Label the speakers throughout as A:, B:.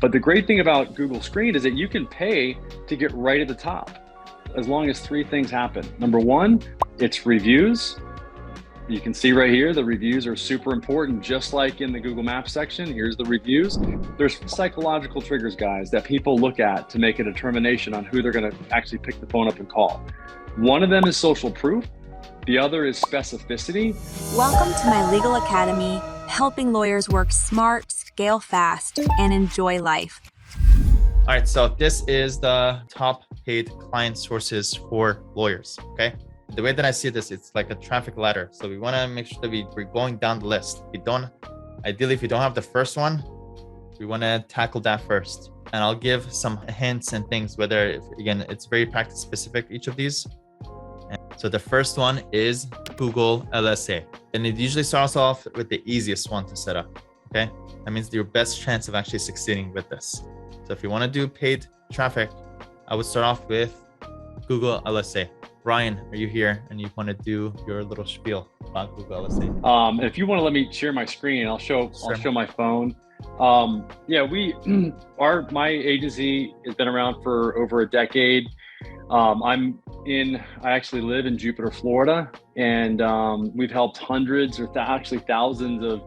A: But the great thing about Google Screen is that you can pay to get right at the top as long as three things happen. Number one, it's reviews. You can see right here, the reviews are super important, just like in the Google Maps section. Here's the reviews. There's psychological triggers, guys, that people look at to make a determination on who they're going to actually pick the phone up and call. One of them is social proof. The other is specificity.
B: Welcome to my legal academy, helping lawyers work smart, scale fast, and enjoy life.
C: All right, so this is the top paid client sources for lawyers, okay? The way that I see this, it's like a traffic ladder. So we want to make sure that we're going down the list. Ideally, if you don't have the first one, we want to tackle that first. And I'll give some hints and things, again, it's very practice specific, each of these. And so the first one is Google LSA. And it usually starts off with the easiest one to set up, okay? That means your best chance of actually succeeding with this. So if you want to do paid traffic, I would start off with Google LSA. Ryan, are you here and you want to do your little spiel about Google LSA?
A: If you want to let me share my screen, I'll show my phone. My agency has been around for over a decade. I actually live in Jupiter, Florida, and we've helped hundreds or actually thousands of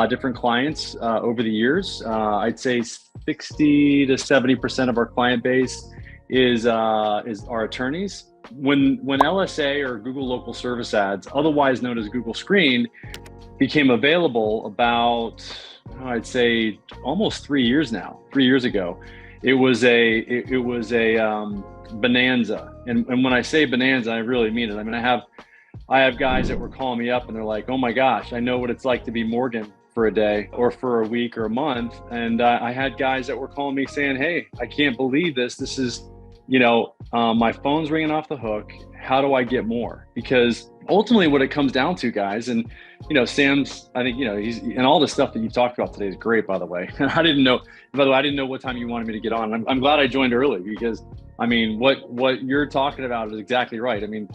A: different clients over the years. I'd say 60 to 70% of our client base is our attorneys. When LSA or Google Local Service Ads, otherwise known as Google Screen, became available about, I'd say almost 3 years ago, it was a bonanza. And when I say bonanza, I really mean it. I mean, I have guys that were calling me up and they're like, oh my gosh, I know what it's like to be Morgan for a day or for a week or a month. And I had guys that were calling me saying, hey, I can't believe this. This is, my phone's ringing off the hook. How do I get more? Because ultimately what it comes down to, guys, and, Sam's, I think, he's, and all the stuff that you talked about today is great, by the way. I didn't know what time you wanted me to get on. I'm glad I joined early because, I mean, what you're talking about is exactly right. I mean,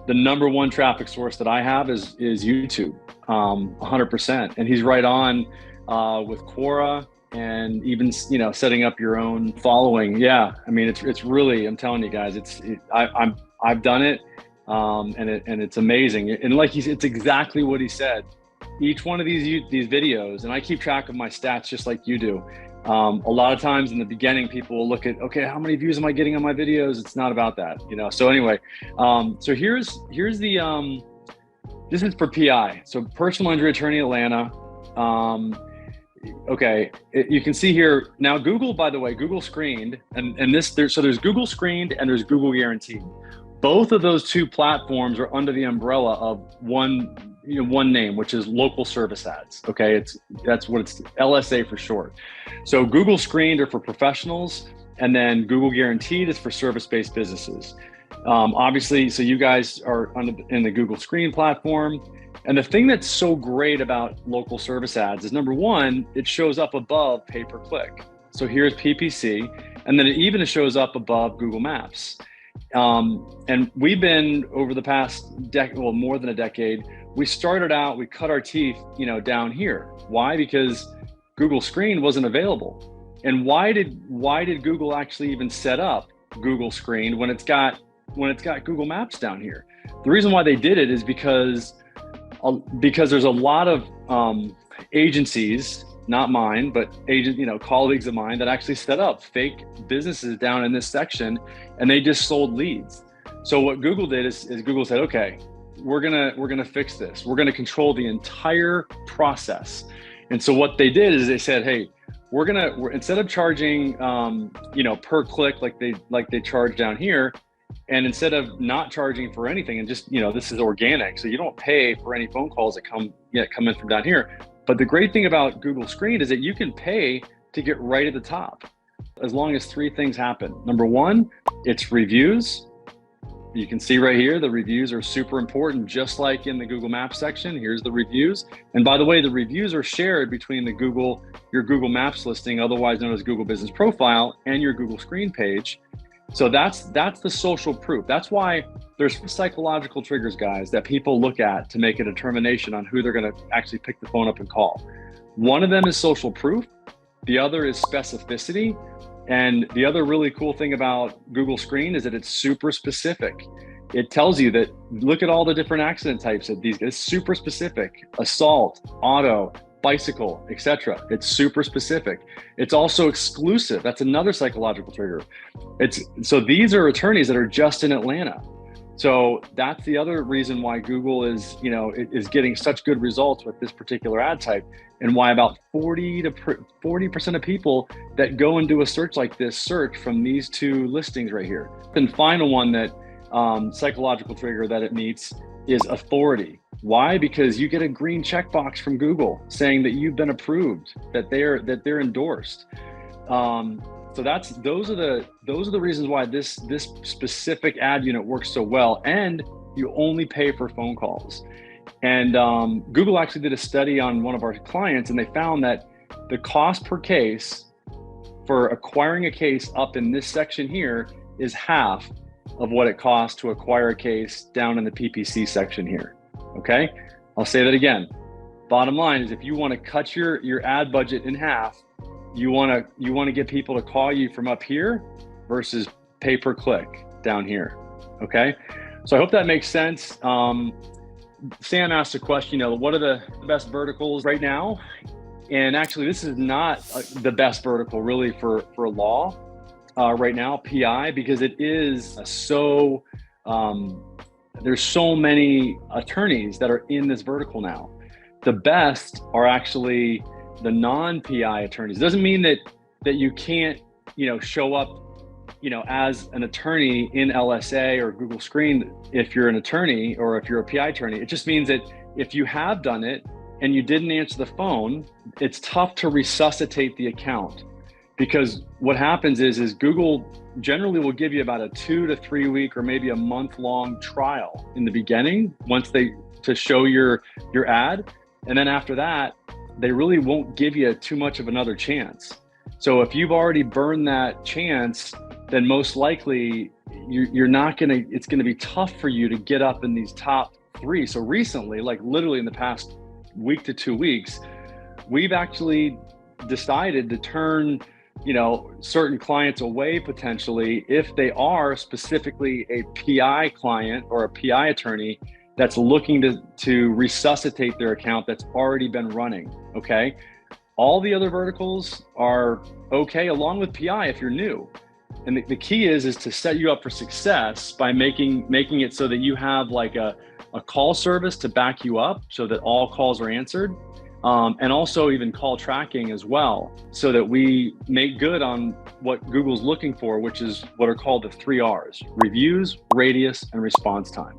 A: the number one traffic source that I have is YouTube, 100%. And he's right on with Quora and even, setting up your own following. Yeah. I mean, it's really, I'm telling you guys, I've done it. And it's amazing. And like it's exactly what he said. Each one of these videos, and I keep track of my stats just like you do. A lot of times in the beginning, people will look at, okay, how many views am I getting on my videos? It's not about that, So anyway, so here's the, this is for PI. So personal injury attorney, Atlanta. Okay, you can see here now, Google, by the way, Google Screened, and there's Google Screened and there's Google Guaranteed. Both of those two platforms are under the umbrella of one name, which is Local Service Ads. Okay, that's what it's LSA for short. So Google Screened are for professionals, and then Google Guaranteed is for service-based businesses. Obviously, so you guys are in the Google Screen platform. And the thing that's so great about Local Service Ads is, number one, it shows up above pay-per-click. So here's PPC, and then it even shows up above Google Maps. And we've been over the past more than a decade, we started out, we cut our teeth, down here. Why? Because Google Screen wasn't available. And why did Google actually even set up Google Screen when it's got Google Maps down here? The reason why they did it is because there's a lot of agencies, not mine, but colleagues of mine that actually set up fake businesses down in this section, and they just sold leads. So what Google did is Google said, okay, we're gonna fix this. We're gonna control the entire process. And so what they did is they said, hey, we're instead of charging per click like they charge down here, and instead of not charging for anything and just, this is organic, so you don't pay for any phone calls that come in from down here. But the great thing about Google Screen is that you can pay to get right at the top as long as three things happen. Number one, it's reviews. You can see right here, the reviews are super important, just like in the Google Maps section. Here's the reviews. And by the way, the reviews are shared between your Google Maps listing, otherwise known as Google Business Profile, and your Google Screen page. So that's the social proof. That's why there's psychological triggers, guys, that people look at to make a determination on who they're going to actually pick the phone up and call. One of them is social proof. The other is specificity. And the other really cool thing about Google Screen is that it's super specific. It tells you that, look at all the different accident types of these. It's super specific: assault, auto, bicycle, etc. It's super specific. It's also exclusive. That's another psychological trigger. So these are attorneys that are just in Atlanta. So that's the other reason why Google is getting such good results with this particular ad type, and why about 40% of people that go and do a search like this search from these two listings right here. And final one that psychological trigger that it meets is authority. Why? Because you get a green checkbox from Google saying that you've been approved, that they're endorsed. So those are the reasons why this specific ad unit works so well, and you only pay for phone calls. And Google actually did a study on one of our clients, and they found that the cost per case for acquiring a case up in this section here is half of what it costs to acquire a case down in the PPC section here. Okay, I'll say that again. Bottom line is, if you want to cut your ad budget in half, you want to get people to call you from up here versus pay per click down here. Okay, so I hope that makes sense. Sam asked a question, what are the best verticals right now? And actually, this is not the best vertical really for law right now, PI, because it is so, there's so many attorneys that are in this vertical now. The best are actually the non-PI attorneys. It doesn't mean that you can't, show up, as an attorney in LSA or Google Screen if you're an attorney or if you're a PI attorney. It just means that if you have done it and you didn't answer the phone, it's tough to resuscitate the account, because what happens is Google generally will give you about a 2 to 3 week or maybe a month-long trial in the beginning to show your ad, and then after that, they really won't give you too much of another chance. So if you've already burned that chance, then most likely it's gonna be tough for you to get up in these top 3. So recently, like literally in the past week to 2 weeks, we've actually decided to turn certain clients away potentially if they are specifically a PI client or a PI attorney that's looking to resuscitate their account that's already been running. Okay, all the other verticals are okay along with PI if you're new. And the key is to set you up for success by making it so that you have like a call service to back you up so that all calls are answered, and also even call tracking as well, so that we make good on what Google's looking for, which is what are called the 3 R's: reviews, radius, and response time.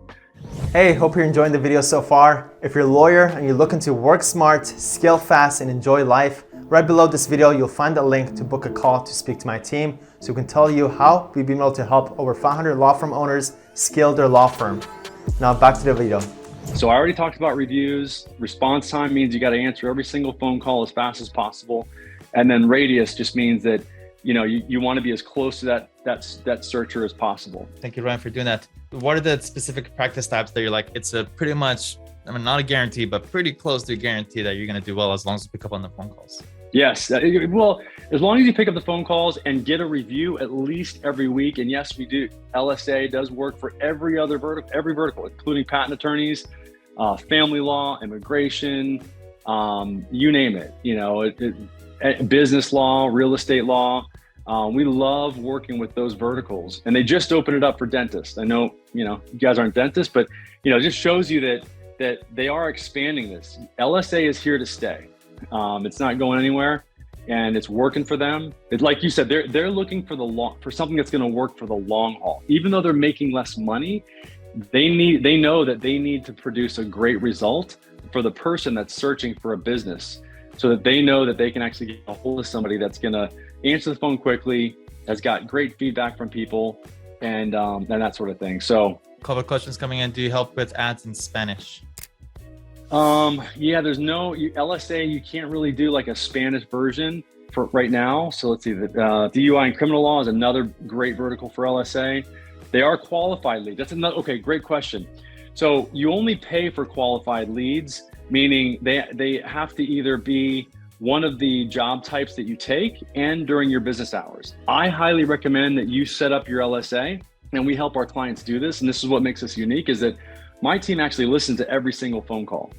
D: Hey, hope you're enjoying the video so far. If you're a lawyer and you're looking to work smart, scale fast, and enjoy life, right below this video, you'll find a link to book a call to speak to my team so we can tell you how we've been able to help over 500 law firm owners scale their law firm. Now back to the video.
A: So I already talked about reviews. Response time means you got to answer every single phone call as fast as possible. And then radius just means that you want to be as close to that searcher as possible.
C: Thank you, Ryan, for doing that. What are the specific practice types that you're like, it's a pretty much, not a guarantee, but pretty close to a guarantee that you're going to do well as long as you pick up on the phone calls?
A: Yes. Well, as long as you pick up the phone calls and get a review at least every week. And yes, we do. LSA does work for every vertical, including patent attorneys, family law, immigration, you name it, business law, real estate law. We love working with those verticals, and they just opened it up for dentists. I know, you guys aren't dentists, but it just shows you that they are expanding this. LSA is here to stay. It's not going anywhere, and it's working for them. Like you said, they're looking for something that's going to work for the long haul. Even though they're making less money, they know that they need to produce a great result for the person that's searching for a business, so that they know that they can actually get a hold of somebody that's going to answer the phone quickly, has got great feedback from people, and that sort of thing. So,
C: a couple of questions coming in. Do you help with ads in Spanish?
A: Yeah, there's no LSA. You can't really do like a Spanish version for right now. So let's see. The DUI and criminal law is another great vertical for LSA. They are qualified leads. That's another. Okay, great question. So you only pay for qualified leads, meaning they have to either be one of the job types that you take and during your business hours. I highly recommend that you set up your LSA, and we help our clients do this. And this is what makes us unique, is that my team actually listens to every single phone call.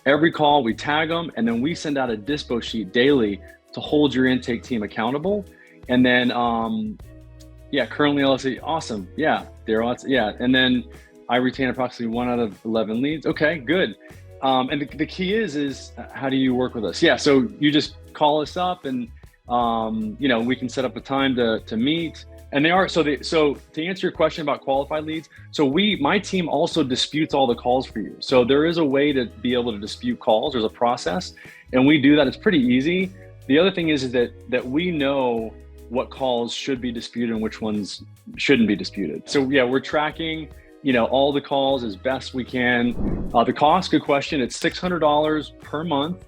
A: Every call, we tag them, and then we send out a dispo sheet daily to hold your intake team accountable. And then, currently LSA, awesome. Yeah, yeah. And then I retain approximately 1 out of 11 leads. Okay, good. And the key is how do you work with us? Yeah, so you just call us up, and we can set up a time to meet. And so to answer your question about qualified leads, so my team also disputes all the calls for you. So there is a way to be able to dispute calls. There's a process, and we do that. It's pretty easy. The other thing is that we know what calls should be disputed and which ones shouldn't be disputed. So yeah, we're tracking all the calls as best we can. The cost, good question. It's $600 per month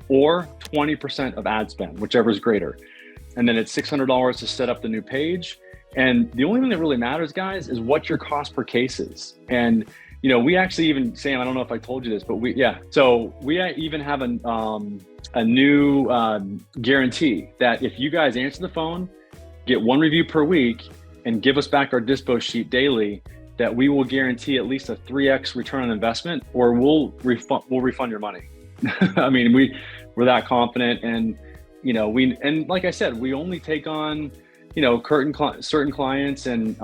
A: or 20% of ad spend, whichever is greater. And then it's $600 to set up the new page. And the only thing that really matters, guys, is what your cost per case is. And we actually even, Sam, I don't know if I told you this, but we even have a new guarantee that if you guys answer the phone, get 1 review per week, and give us back our dispo sheet daily, that we will guarantee at least a 3x return on investment, or we'll refund your money. I mean, we're that confident, and and like I said, we only take on certain clients, and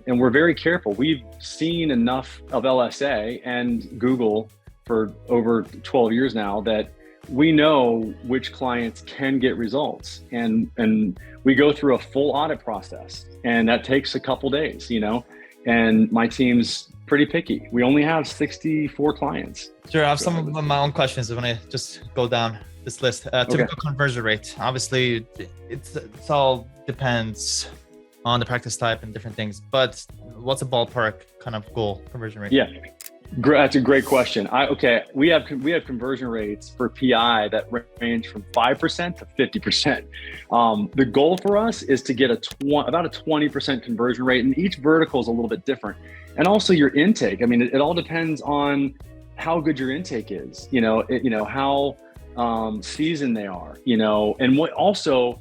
A: we're very careful. We've seen enough of LSA and Google for over 12 years now that we know which clients can get results, and we go through a full audit process, and that takes a couple days, and my team's pretty picky. We only have 64 clients.
C: Sure, I have some of my own questions. I want to just go down this list. Typical conversion rate. Obviously, it's all depends on the practice type and different things, but what's a ballpark kind of goal conversion rate?
A: Yeah. That's a great question. We have conversion rates for PI that range from 5% to 50%. The goal for us is to get about a 20% conversion rate, and each vertical is a little bit different. And also your intake. I mean, it all depends on how good your intake is. How seasoned they are. And what also,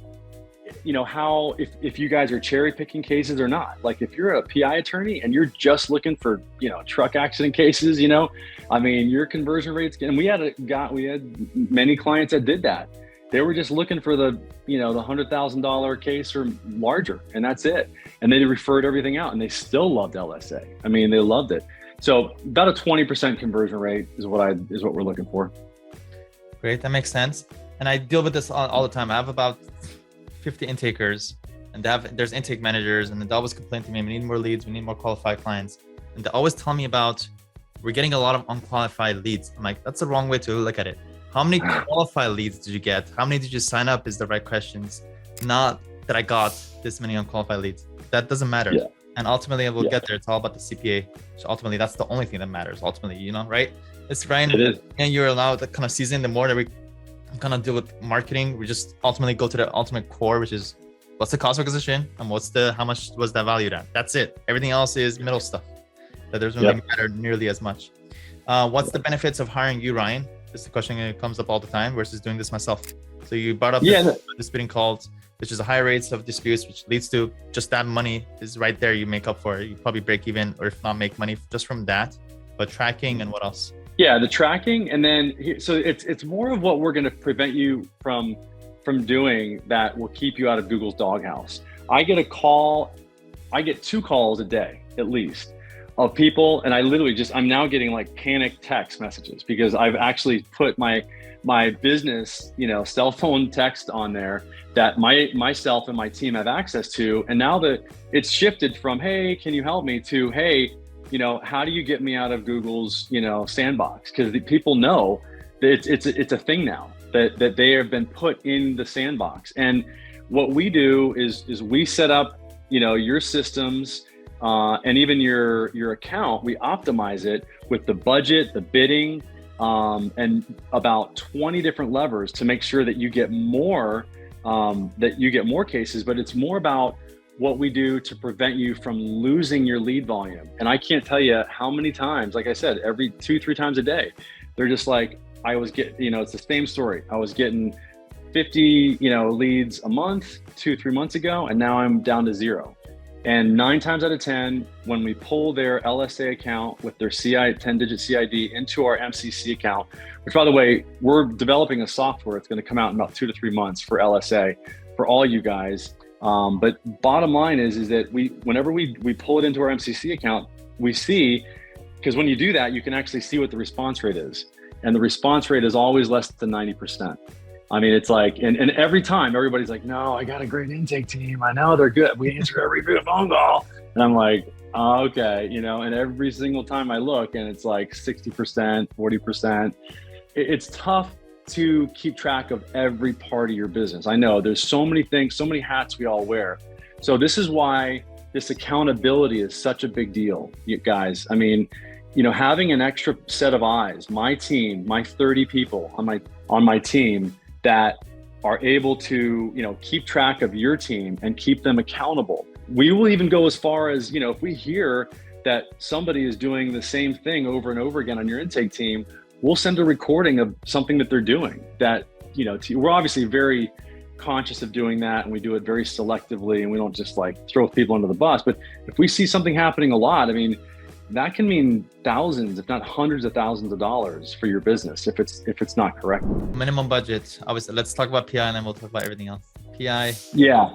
A: how if you guys are cherry picking cases or not. Like if you're a PI attorney and you're just looking for truck accident cases, your conversion rates. And we had many clients that did that. They were just looking for the $100,000 case or larger, and that's it. And they referred everything out, and they still loved LSA. I mean, they loved it. So about a 20% conversion rate is what we're looking for.
C: Great, that makes sense. And I deal with this all the time. I have about 50 intakers, and there's intake managers, and they always complain to me, we need more leads, we need more qualified clients. And they always tell me about, we're getting a lot of unqualified leads. I'm like, that's the wrong way to look at it. How many qualified leads did you get? How many did you sign up is the right questions, not that I got this many unqualified leads. That doesn't matter. Yeah. And ultimately we'll get there. It's all about the CPA. So ultimately that's the only thing that matters ultimately, right? It's Ryan, it is. And you're allowed to kind of season the more that we kind of deal with marketing. We just ultimately go to the ultimate core, which is what's the cost of acquisition and how much was that valued at? That's it. Everything else is middle stuff that doesn't really matter nearly as much. What's the benefits of hiring you, Ryan? This is a question that comes up all the time versus doing this myself. So you brought up disputing calls, which is a high rates of disputes, which leads to just that money is right there. You make up for it. You probably break even, or if not make money just from that. But tracking and what else?
A: Yeah, the tracking, and then so it's more of what we're going to prevent you from doing that will keep you out of Google's doghouse. I get 2 calls a day at least of people, and I'm now getting like panic text messages because I've actually put my business cell phone text on there that myself and my team have access to, and now that it's shifted from, hey, can you help me, to, hey, how do you get me out of Google's, sandbox? Because the people know that it's a thing now that they have been put in the sandbox. And what we do is we set up, your systems and even your account. We optimize it with the budget, the bidding, and about 20 different levers to make sure that you get more cases. But it's more about what we do to prevent you from losing your lead volume. And I can't tell you how many times, like I said, every 2-3 times a day, they're just like, it's the same story. I was getting 50, leads a month, 2-3 months ago, and now I'm down to 0. And 9 times out of 10, when we pull their LSA account with their 10-digit CID into our MCC account, which, by the way, we're developing a software. It's going to come out in about 2 to 3 months for LSA for all you guys. But bottom line is that whenever we pull it into our MCC account, we see, because when you do that, you can actually see what the response rate is. And the response rate is always less than 90%. I mean, it's like, and every time everybody's like, no, I got a great intake team. I know they're good. We answer every good phone call. And I'm like, oh, okay. And every single time I look and it's like 60%, 40%, it's tough to keep track of every part of your business. I know there's so many things, so many hats we all wear. So this is why this accountability is such a big deal, you guys. I mean, having an extra set of eyes, my team, my 30 people on my team that are able to, keep track of your team and keep them accountable. We will even go as far as, if we hear that somebody is doing the same thing over and over again on your intake team, we'll send a recording of something that they're doing that, we're obviously very conscious of doing that, and we do it very selectively, and we don't just like throw people under the bus. But if we see something happening a lot, I mean, that can mean thousands, if not hundreds of thousands of dollars for your business if it's not correct.
C: Minimum budget. Obviously, let's talk about PI and then we'll talk about everything else. PI.
A: Yeah,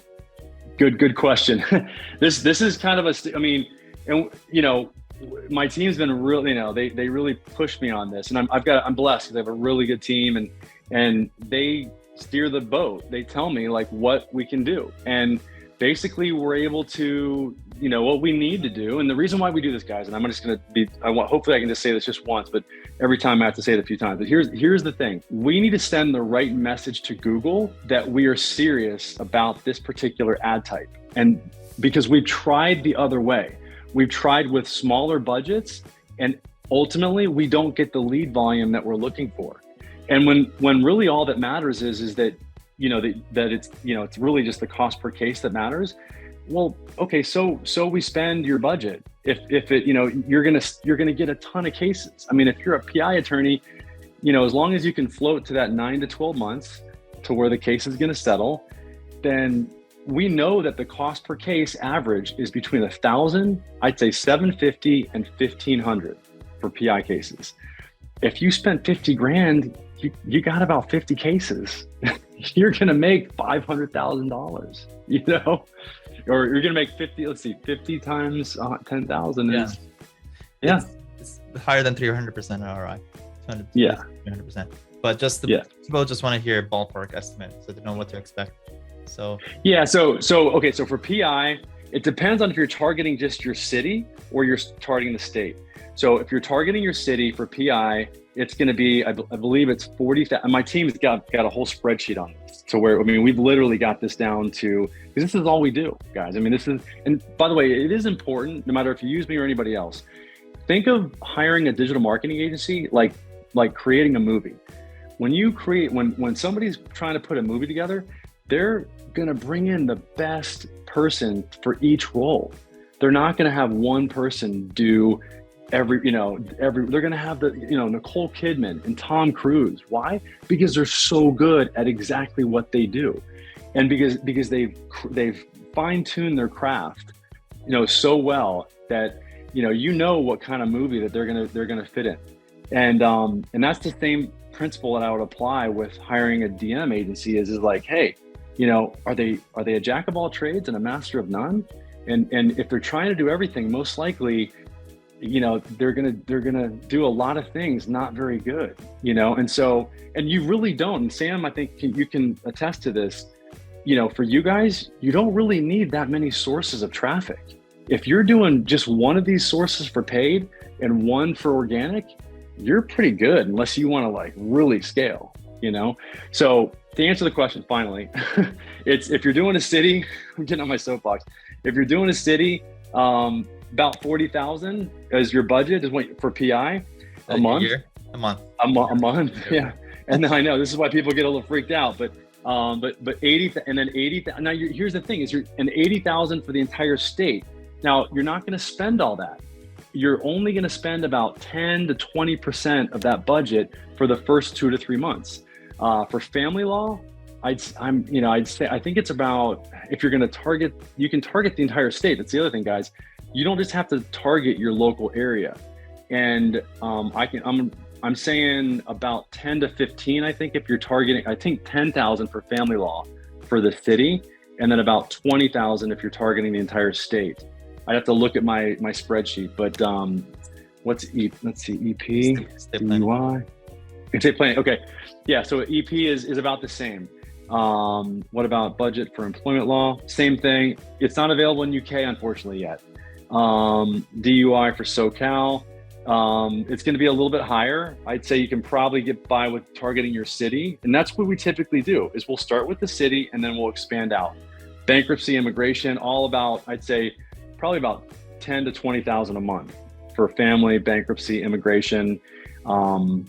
A: good question. This is kind of my team's been really, they really pushed me on this, and I'm blessed because I have a really good team, and they steer the boat. They tell me like what we can do, and basically we're able to, what we need to do. And the reason why we do this, guys, and I'm just going to be, hopefully I can just say this just once, but every time I have to say it a few times. But here's the thing. We need to send the right message to Google that we are serious about this particular ad type. And because we've tried the other way, we've tried with smaller budgets, and ultimately we don't get the lead volume that we're looking for. And when really all that matters is that, that it's, it's really just the cost per case that matters. Well, okay, so we spend your budget. If it, you're gonna get a ton of cases. I mean, if you're a PI attorney, as long as you can float to that 9 to 12 months to where the case is gonna settle, then we know that the cost per case average is between $1,000, I'd say $750 and $1,500 for PI cases. If you spent 50 grand, you got about 50 cases. You're gonna make $500,000, or you're gonna make 50 times 10,000 is, yeah.
C: It's higher than 300% ROI. 300%. But people just want to hear a ballpark estimate so they know what to expect. So
A: yeah, so for PI, it depends on if you're targeting just your city or you're targeting the state. So if you're targeting your city for PI, it's going to be, I believe it's 40,000. My team's got a whole spreadsheet on this to where, we've literally got this down to, because this is all we do, guys. I mean, and by the way, it is important, no matter if you use me or anybody else. Think of hiring a digital marketing agency like creating a movie. When somebody's trying to put a movie together, they're going to bring in the best person for each role. They're not going to have one person do they're going to have the, Nicole Kidman and Tom Cruise. Why? Because they're so good at exactly what they do. And because they've fine-tuned their craft, so well that, what kind of movie that they're going to fit in. And that's the same principle that I would apply with hiring a DM agency is like, hey, are they a jack of all trades and a master of none? And if they're trying to do everything, most likely, they're gonna do a lot of things not very good, and you really don't. And Sam, I think you can attest to this. For you guys, you don't really need that many sources of traffic. If you're doing just one of these sources for paid and one for organic, you're pretty good, unless you want to like really scale. So to answer the question, finally, it's if you're doing a city, I'm getting on my soapbox. If you're doing a city, about 40,000 as your budget is what for PI a month.
C: A month.
A: Yeah. And I know this is why people get a little freaked out, but 80 and then 80,000. Now here's the thing: is you're an 80,000 for the entire state. Now you're not going to spend all that. You're only going to spend about 10 to 20% of that budget for the first 2 to 3 months. For family law, I'd say, I think it's about, if you're going to target, you can target the entire state. That's the other thing, guys. You don't just have to target your local area. And I'm saying about 10 to 15, I think, if you're targeting, I think 10,000 for family law for the city, and then about 20,000 if you're targeting the entire state. I'd have to look at my spreadsheet, but let's see, EP, DUI, estate planning. Okay, yeah, so EP is about the same. What about budget for employment law? Same thing. It's not available in UK, unfortunately, yet. DUI for SoCal, it's going to be a little bit higher. I'd say you can probably get by with targeting your city, and that's what we typically do. Is we'll start with the city and then we'll expand out. Bankruptcy, immigration, all about, I'd say, probably about 10 to 20,000 a month for family, bankruptcy, immigration, and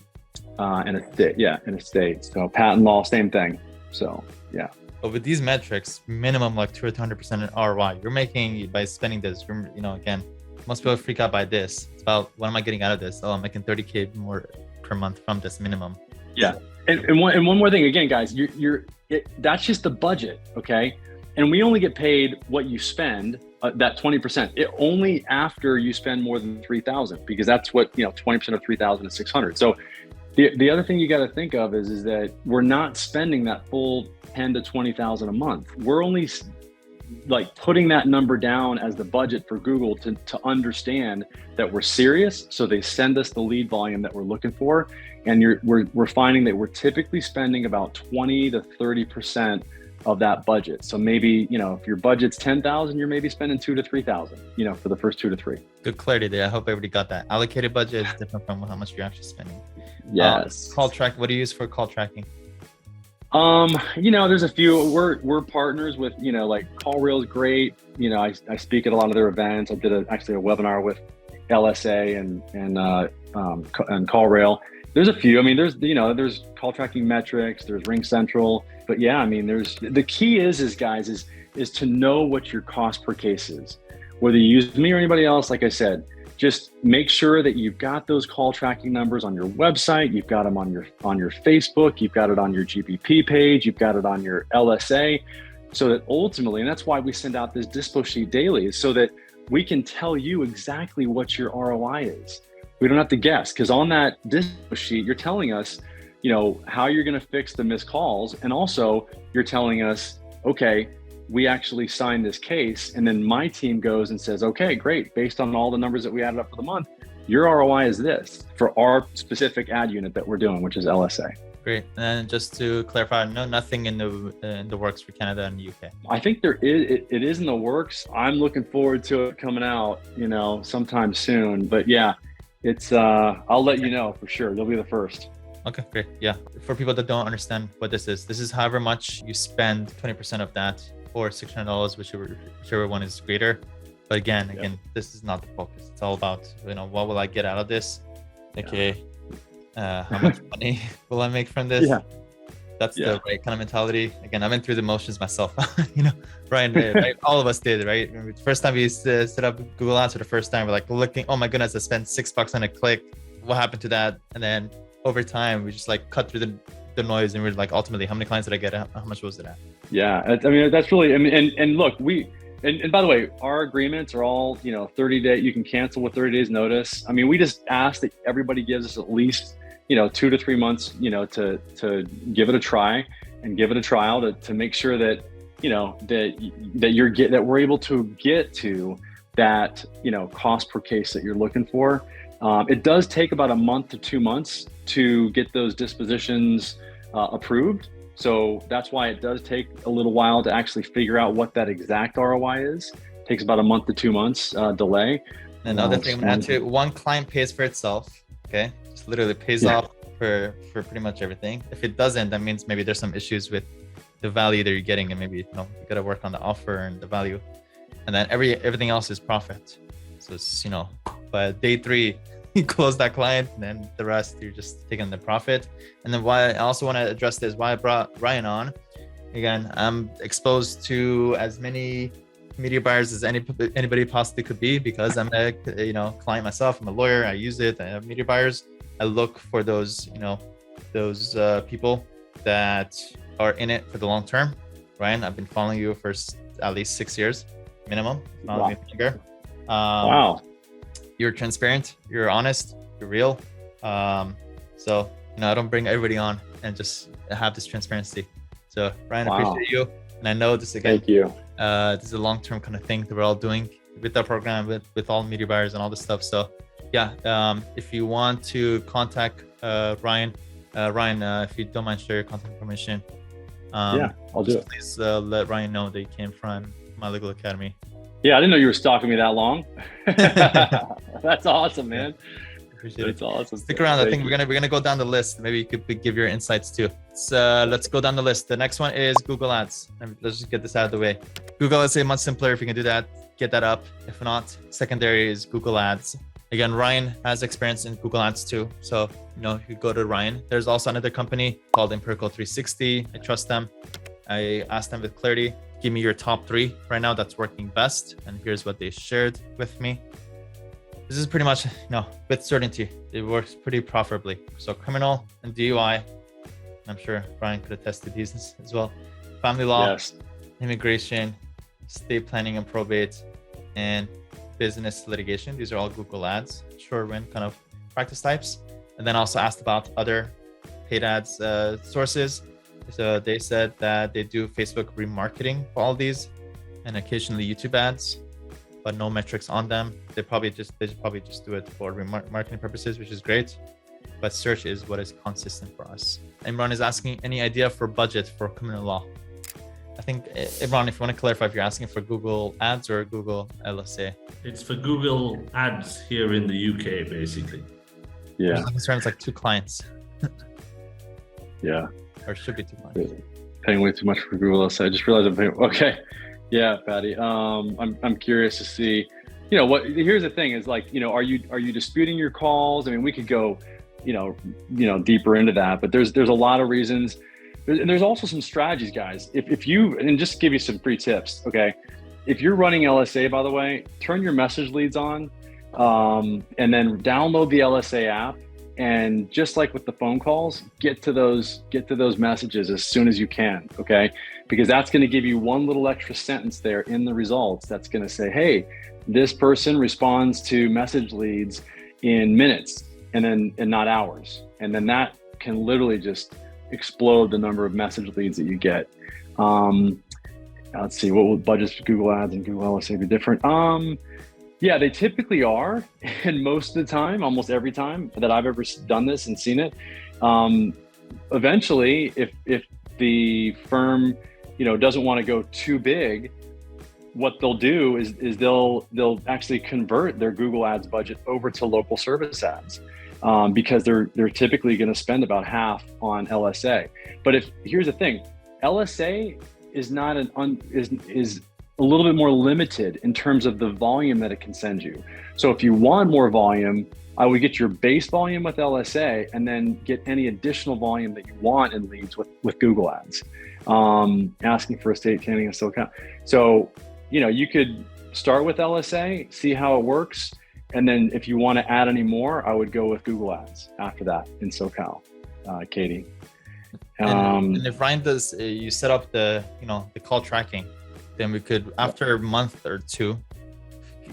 A: a state. So patent law, same thing. So yeah.
C: But with these metrics, minimum like 200 to 100% in ROI, you're making by spending this. Again, most people freak out by this. It's about, what am I getting out of this? Oh, I'm making 30K more per month from this minimum.
A: Yeah, and one more thing, again, guys, that's just the budget, okay? And we only get paid what you spend, that 20%. It only after you spend more than 3,000, because that's what 20% of 3,000 is 600. So the other thing you got to think of is that we're not spending that full 10 to 20,000 a month. We're only like putting that number down as the budget for Google to understand that we're serious. So they send us the lead volume that we're looking for. And we're finding that we're typically spending about 20 to 30% of that budget. So maybe, if your budget's 10,000, you're maybe spending 2 to 3,000, for the first 2 to 3.
C: Good clarity there. I hope everybody got that. Allocated budget is different from how much you're actually spending.
A: Yes.
C: Call track. What do you use for call tracking?
A: There's a few. We're partners with, like CallRail is great. I speak at a lot of their events. I did actually a webinar with LSA and CallRail. There's a few. There's call tracking metrics. There's Ring Central. But yeah, there's the key is to know what your cost per case is. Whether you use me or anybody else, like I said, just make sure that you've got those call tracking numbers on your website. You've got them on your Facebook. You've got it on your GBP page. You've got it on your LSA, so that ultimately, and that's why we send out this dispo sheet daily, is so that we can tell you exactly what your ROI is. We don't have to guess, because on that dispo sheet, you're telling us, how you're going to fix the missed calls, and also you're telling us, okay, we actually signed this case, and then my team goes and says, okay, great, based on all the numbers that we added up for the month, your ROI is this for our specific ad unit that we're doing, which is LSA.
C: Great. And just to clarify, nothing in the works for Canada and the UK.
A: I think there is. It is in the works. I'm looking forward to it coming out, sometime soon. But yeah, it's. I'll let you know for sure. You'll be the first.
C: Okay, great. Yeah. For people that don't understand what this is however much you spend, 20% of that, or $600, whichever one is greater. But again, this is not the focus. It's all about, what will I get out of this? Okay, how much money will I make from this? Yeah. That's the right kind of mentality. Again, I went through the motions myself. Brian, right? All of us did, right? The first time we set up Google Ads for the first time, we're like looking, oh my goodness, I spent $6 on a click. What happened to that? And then over time, we just like cut through the noise, and we're like, ultimately, how many clients did I get? How much was it at?
A: Yeah, that's really, and look, and by the way, our agreements are all, 30 day, you can cancel with 30 days notice. We just ask that everybody gives us at least, 2 to 3 months, to give it a try and give it a trial to make sure that, that we're able to get to that, cost per case that you're looking for. It does take about a month to 2 months to get those dispositions approved. So that's why it does take a little while to actually figure out what that exact ROI is. It takes about a month to 2 months delay.
C: Another thing I'm gonna add to it, one client pays for itself, okay? Just literally pays off for pretty much everything. If it doesn't, that means maybe there's some issues with the value that you're getting, and maybe you gotta work on the offer and the value. And then everything else is profit. So it's, by day 3, you close that client, and then the rest you're just taking the profit. And then why I also want to address this, why I brought Ryan on. Again, I'm exposed to as many media buyers as anybody possibly could be, because I'm a client myself. I'm a lawyer. I use it. I have media buyers. I look for those those people that are in it for the long term. Ryan, I've been following you for at least 6 years minimum, not
A: Wow.
C: even longer.
A: Wow.
C: You're transparent, you're honest, you're real. So, I don't bring everybody on and just have this transparency. So Ryan,
A: Wow.
C: appreciate you. And I know this again,
A: Thank you.
C: this is a long-term kind of thing that we're all doing with our program, with all media buyers and all this stuff. So yeah, if you want to contact Ryan, if you don't mind share your contact information,
A: Yeah, I'll do it.
C: please let Ryan know that you came from My Legal Academy.
A: Yeah, I didn't know you were stalking me that long. That's awesome, man.
C: Appreciate
A: That's
C: it.
A: awesome.
C: Stick around. I
A: Thank
C: think
A: you.
C: we're gonna go down the list. Maybe you could give your insights too. So let's go down the list. The next one is Google Ads. And let's just get this out of the way. Google Ads is much simpler. If you can do that, get that up. If not, secondary is Google Ads. Again, Ryan has experience in Google Ads too. So, you go to Ryan. There's also another company called Empirical 360. I trust them. I asked them with clarity, give me your top 3 right now that's working best. And here's what they shared with me. This is pretty much, with certainty, it works pretty profitably. So criminal and DUI, I'm sure Brian could attest to these as well. Family law,
A: Yes.
C: immigration, estate planning and probate, and business litigation. These are all Google Ads, short win kind of practice types. And then also asked about other paid ads sources. So they said that they do Facebook remarketing for all these and occasionally YouTube ads, but no metrics on them. They probably just do it for marketing purposes, which is great. But search is what is consistent for us. Imran is asking any idea for budget for criminal law. I think, Imran, if you want to clarify if you're asking for Google Ads or Google LSA.
E: It's for Google Ads here in the UK, basically.
A: Yeah.
C: I'm concerned it's like 2 clients,
A: Yeah.
C: or should be 2 clients.
A: Paying way too much for Google LSA. I just realized I'm paying. Okay. Yeah, Patty. I'm curious to see, what. Here's the thing: is like, are you disputing your calls? I mean, we could go, deeper into that, but there's a lot of reasons, and there's also some strategies, guys. If you, and just give you some free tips, okay? If you're running LSA, by the way, turn your message leads on, and then download the LSA app. And just like with the phone calls, get to those messages as soon as you can, okay? Because that's going to give you one little extra sentence there in the results that's going to say, hey, this person responds to message leads in minutes and not hours. And then that can literally just explode the number of message leads that you get. Let's see, what will budgets for Google Ads and Google LSA be different? Yeah, they typically are, and most of the time, almost every time that I've ever done this and seen it, eventually, if the firm, doesn't want to go too big, what they'll do is they'll actually convert their Google Ads budget over to local service ads, because they're typically going to spend about half on LSA. But here's the thing, LSA is not is a little bit more limited in terms of the volume that it can send you. So if you want more volume, I would get your base volume with LSA and then get any additional volume that you want in leads with Google Ads, asking for estate planning and SoCal. So, you could start with LSA, see how it works. And then if you want to add any more, I would go with Google Ads after that in SoCal, Katie.
C: And if Ryan does, you set up the call tracking, then we could, after a month or 2,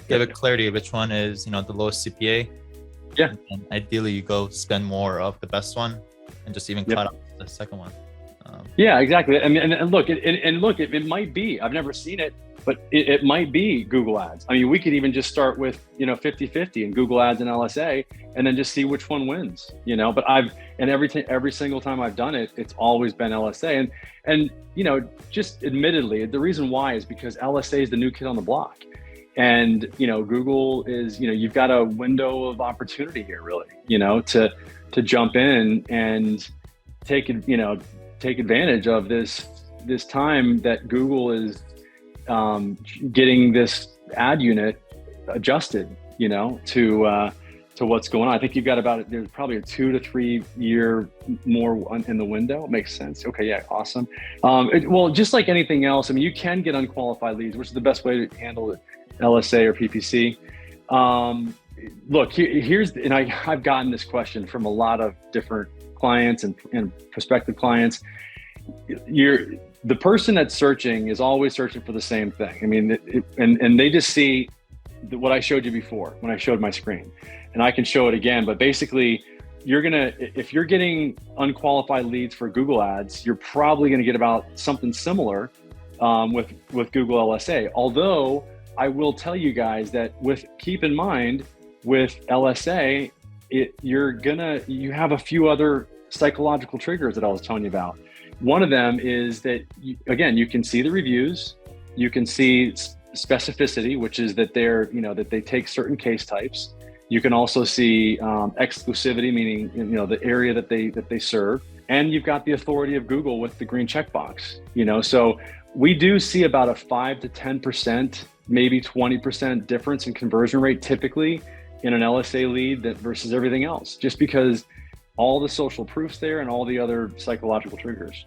C: give it clarity of which one is, the lowest CPA.
A: Yeah.
C: And ideally, you go spend more of the best one and just even cut out the second one.
A: Yeah, exactly. I mean, and look, it might be, I've never seen it, but it might be Google Ads. I mean, we could even just start with, 50-50 in Google Ads and LSA, and then just see which one wins, but every single time I've done it, it's always been LSA. And just admittedly, the reason why is because LSA is the new kid on the block. And, Google is, you've got a window of opportunity here, really, to jump in and take advantage of this time that Google is getting this ad unit adjusted, to what's going on. I think you've got there's probably a 2 to 3 year more in the window. It makes sense. Okay, yeah, awesome. Well, just like anything else, I mean, you can get unqualified leads, which is the best way to handle it, LSA or PPC. Look, and I've gotten this question from a lot of different clients and prospective clients. the person that's searching is always searching for the same thing. I mean, and they just see what I showed you before when I showed my screen, and I can show it again. But basically, if you're getting unqualified leads for Google ads, you're probably going to get about something similar with Google LSA. Although I will tell you guys that keep in mind with LSA, you have a few other psychological triggers that I was telling you about. One of them is that, you can see the reviews, you can see specificity, which is that that they take certain case types. You can also see exclusivity, meaning the area that they serve, and you've got the authority of Google with the green checkbox. So we do see about a 5 to 10%, maybe 20% difference in conversion rate typically in an LSA lead versus everything else, just because all the social proofs there and all the other psychological triggers.